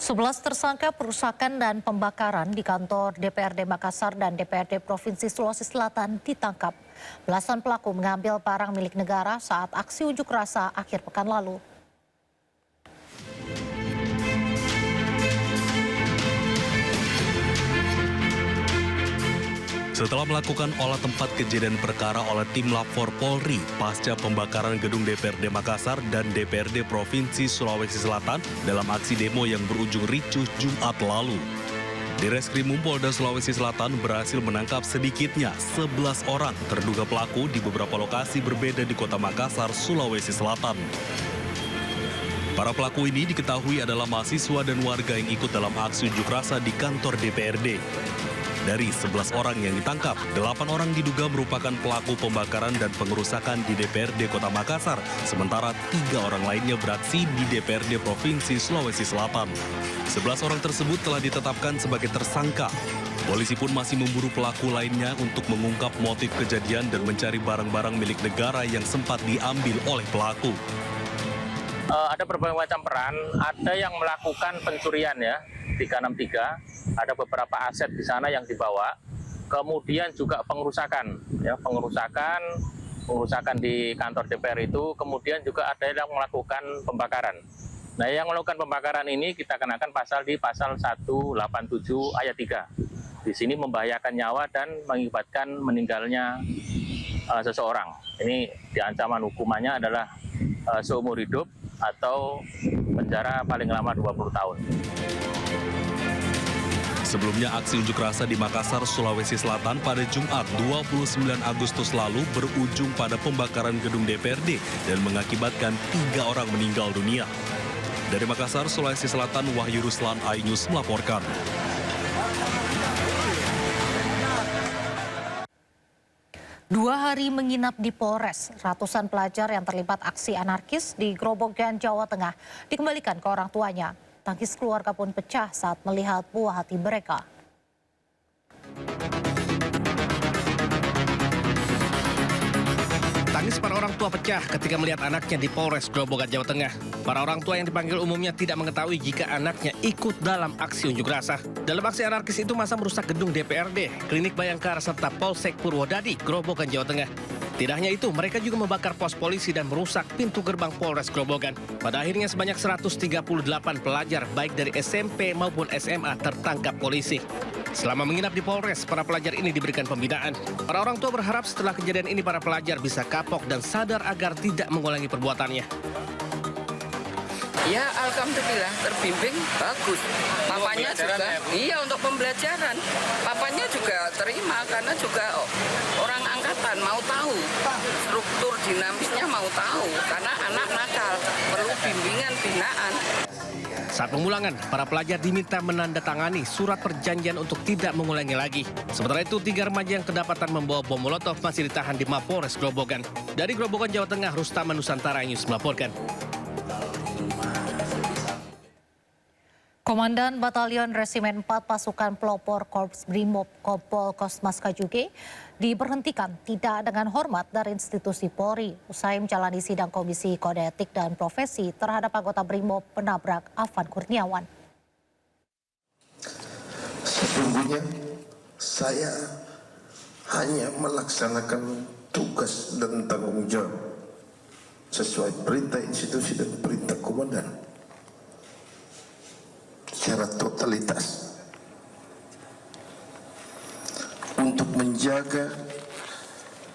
11 tersangka perusakan dan pembakaran di kantor DPRD Makassar dan DPRD Provinsi Sulawesi Selatan ditangkap. Belasan pelaku mengambil barang milik negara saat aksi unjuk rasa akhir pekan lalu. Setelah melakukan olah tempat kejadian perkara oleh tim Lapor Polri pasca pembakaran gedung DPRD Makassar dan DPRD Provinsi Sulawesi Selatan dalam aksi demo yang berujung ricuh Jumat lalu. Direskrimum Polda Sulawesi Selatan berhasil menangkap sedikitnya 11 orang terduga pelaku di beberapa lokasi berbeda di Kota Makassar, Sulawesi Selatan. Para pelaku ini diketahui adalah mahasiswa dan warga yang ikut dalam aksi unjuk rasa di kantor DPRD. Dari 11 orang yang ditangkap, 8 orang diduga merupakan pelaku pembakaran dan pengerusakan di DPRD Kota Makassar, sementara 3 orang lainnya beraksi di DPRD Provinsi Sulawesi Selatan. 11 orang tersebut telah ditetapkan sebagai tersangka. Polisi pun masih memburu pelaku lainnya untuk mengungkap motif kejadian dan mencari barang-barang milik negara yang sempat diambil oleh pelaku. Ada berbagai macam peran, ada yang melakukan pencurian ya, 363, ada beberapa aset di sana yang dibawa, kemudian juga pengerusakan di kantor DPR itu, kemudian juga ada yang melakukan pembakaran. Nah, yang melakukan pembakaran ini kita kenakan pasal di pasal 187 ayat 3. Di sini membahayakan nyawa dan mengakibatkan meninggalnya seseorang. Ini diancaman hukumannya adalah seumur hidup atau penjara paling lama 20 tahun. Sebelumnya aksi unjuk rasa di Makassar, Sulawesi Selatan pada Jumat 29 Agustus lalu berujung pada pembakaran gedung DPRD dan mengakibatkan 3 orang meninggal dunia. Dari Makassar, Sulawesi Selatan, Wahyu Ruslan, iNews melaporkan. 2 hari menginap di Polres, ratusan pelajar yang terlibat aksi anarkis di Grobogan, Jawa Tengah dikembalikan ke orang tuanya. Tangis keluarga pun pecah saat melihat buah hati mereka. Tangis para orang tua pecah ketika melihat anaknya di Polres Grobogan, Jawa Tengah. Para orang tua yang dipanggil umumnya tidak mengetahui jika anaknya ikut dalam aksi unjuk rasa. Dalam aksi anarkis itu masa merusak gedung DPRD, Klinik Bayangkara serta Polsek Purwodadi, Grobogan, Jawa Tengah. Tidak hanya itu, mereka juga membakar pos polisi dan merusak pintu gerbang Polres Grobogan. Pada akhirnya sebanyak 138 pelajar baik dari SMP maupun SMA tertangkap polisi. Selama menginap di Polres, para pelajar ini diberikan pembinaan. Para orang tua berharap setelah kejadian ini para pelajar bisa kapok dan sadar agar tidak mengulangi perbuatannya. Ya, alhamdulillah terbimbing bagus. Papanya juga, iya untuk pembelajaran. Papanya juga terima karena juga orang angkatan mau tahu struktur dinamisnya, mau tahu karena anak nakal perlu bimbingan binaan. Saat pemulangan, para pelajar diminta menandatangani surat perjanjian untuk tidak mengulangi lagi. Sementara itu, 3 remaja yang kedapatan membawa bom molotov masih ditahan di Mapolres Grobogan. Dari Grobogan, Jawa Tengah, Rustaman Nusantara News melaporkan. Komandan Batalion Resimen 4 Pasukan Pelopor Korps Brimob Kompol Kosmas Kajuge diberhentikan tidak dengan hormat dari institusi Polri usai menjalani sidang Komisi Kode Etik dan Profesi terhadap anggota Brimob penabrak Afan Kurniawan. Sesungguhnya saya hanya melaksanakan tugas dan tanggung jawab sesuai perintah institusi dan perintah komandan secara totalitas untuk menjaga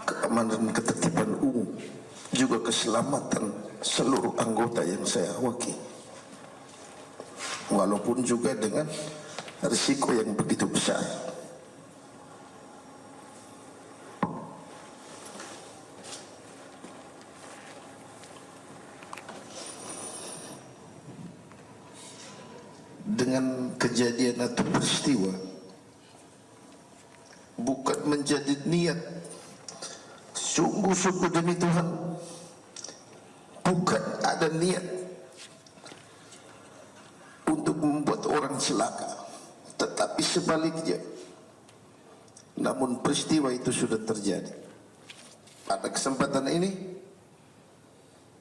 keamanan dan ketertiban umum, juga keselamatan seluruh anggota yang saya wakili, walaupun juga dengan risiko yang begitu besar. Dengan kejadian atau peristiwa bukan menjadi niat, sungguh-sungguh demi Tuhan bukan ada niat untuk membuat orang celaka, tetapi sebaliknya. Namun peristiwa itu sudah terjadi. Pada kesempatan ini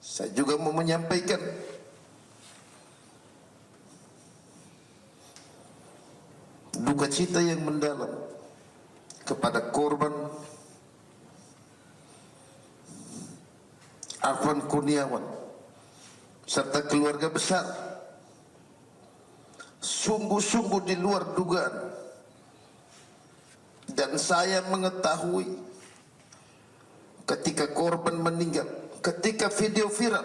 saya juga mau menyampaikan duka cita yang mendalam kepada korban Afan Kurniawan serta keluarga besar. Sungguh-sungguh di luar dugaan, dan saya mengetahui ketika korban meninggal, ketika video viral,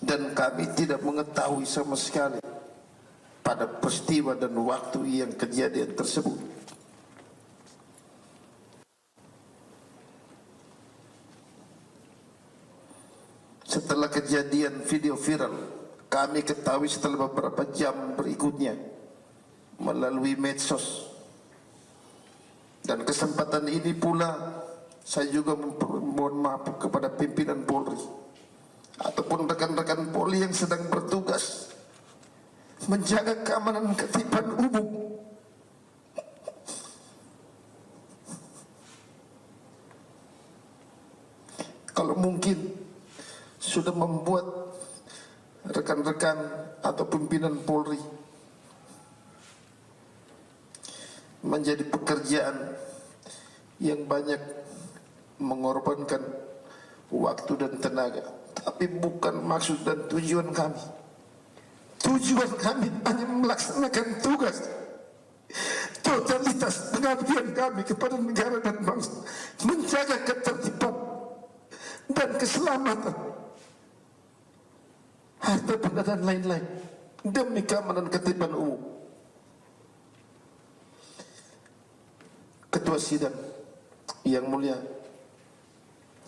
dan kami tidak mengetahui sama sekali pada peristiwa dan waktu yang kejadian tersebut. Setelah kejadian video viral, kami ketahui setelah beberapa jam berikutnya melalui medsos. Dan kesempatan ini pula saya juga mohon maaf kepada pimpinan Polri ataupun rekan-rekan Polri yang sedang bertugas menjaga keamanan ketertiban umum. Kalau mungkin sudah membuat rekan-rekan atau pimpinan Polri menjadi pekerjaan yang banyak mengorbankan waktu dan tenaga, tapi bukan maksud dan tujuan kami. Tujuan kami hanya melaksanakan tugas totalitas pengabdian kami kepada negara dan bangsa, menjaga ketertiban dan keselamatan, harta benda dan lain-lain demi keamanan ketertiban umum. Ketua Sidang yang mulia,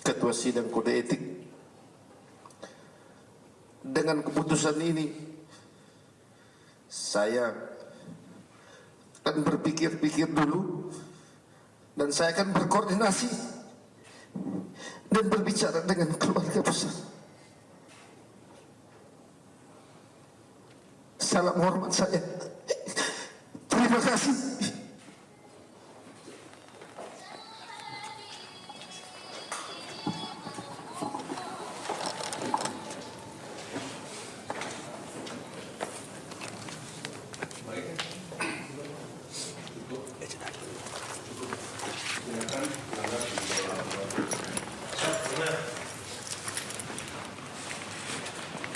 Ketua Sidang Kode Etik, dengan keputusan ini saya akan berpikir-pikir dulu, dan saya akan berkoordinasi dan berbicara dengan keluarga besar. Salam hormat saya. Terima kasih.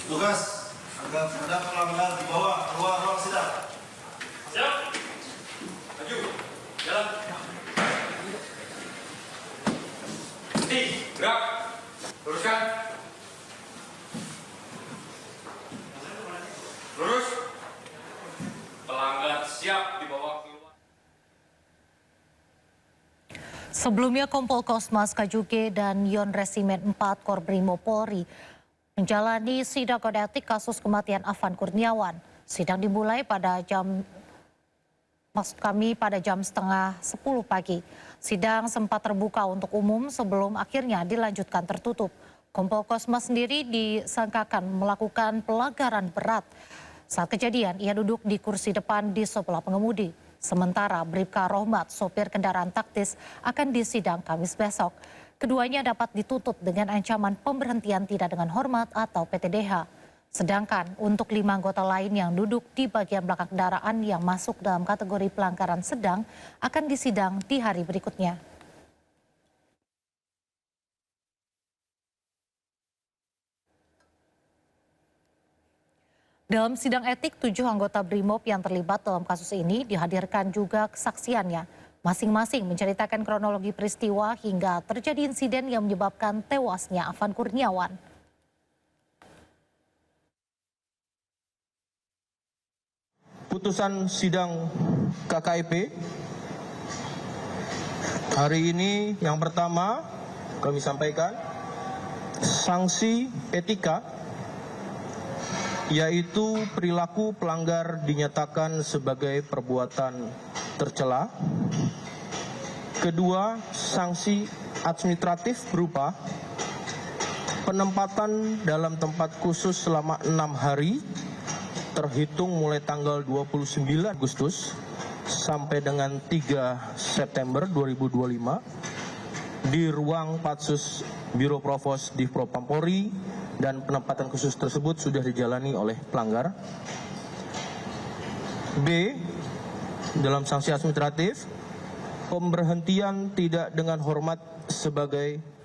Tugas agar ada pelanggan dibawa keluar ruang sidang. Siap. Maju. Jalan. Berhenti. Gerak. Luruskan. Lurus. Pelanggan siap dibawa keluar. Sebelumnya Kompol Kosmas Kajuge dan Yon Resimen 4 Korbrimob Polri menjalani sidang kode etik kasus kematian Afan Kurniawan. Sidang dimulai pada jam setengah 10 pagi. Sidang sempat terbuka untuk umum sebelum akhirnya dilanjutkan tertutup. Kompol Kosmas sendiri disangkakan melakukan pelanggaran berat. Saat kejadian, ia duduk di kursi depan di sebelah pengemudi. Sementara Bribka Rohmat, sopir kendaraan taktis, akan disidang Kamis besok. Keduanya dapat dituntut dengan ancaman pemberhentian tidak dengan hormat atau PTDH. Sedangkan untuk 5 anggota lain yang duduk di bagian belakang kendaraan yang masuk dalam kategori pelanggaran sedang akan disidang di hari berikutnya. Dalam sidang etik, 7 anggota Brimob yang terlibat dalam kasus ini dihadirkan juga kesaksiannya. Masing-masing menceritakan kronologi peristiwa hingga terjadi insiden yang menyebabkan tewasnya Afan Kurniawan. Putusan sidang KKIP hari ini yang pertama kami sampaikan sanksi etika, yaitu perilaku pelanggar dinyatakan sebagai perbuatan tercela. Kedua, sanksi administratif berupa penempatan dalam tempat khusus selama 6 hari terhitung mulai tanggal 29 Agustus sampai dengan 3 September 2025 di ruang Patsus Biro Provos Div Propam Polri dan penempatan khusus tersebut sudah dijalani oleh pelanggar. B. Dalam sanksi administratif, pemberhentian tidak dengan hormat sebagai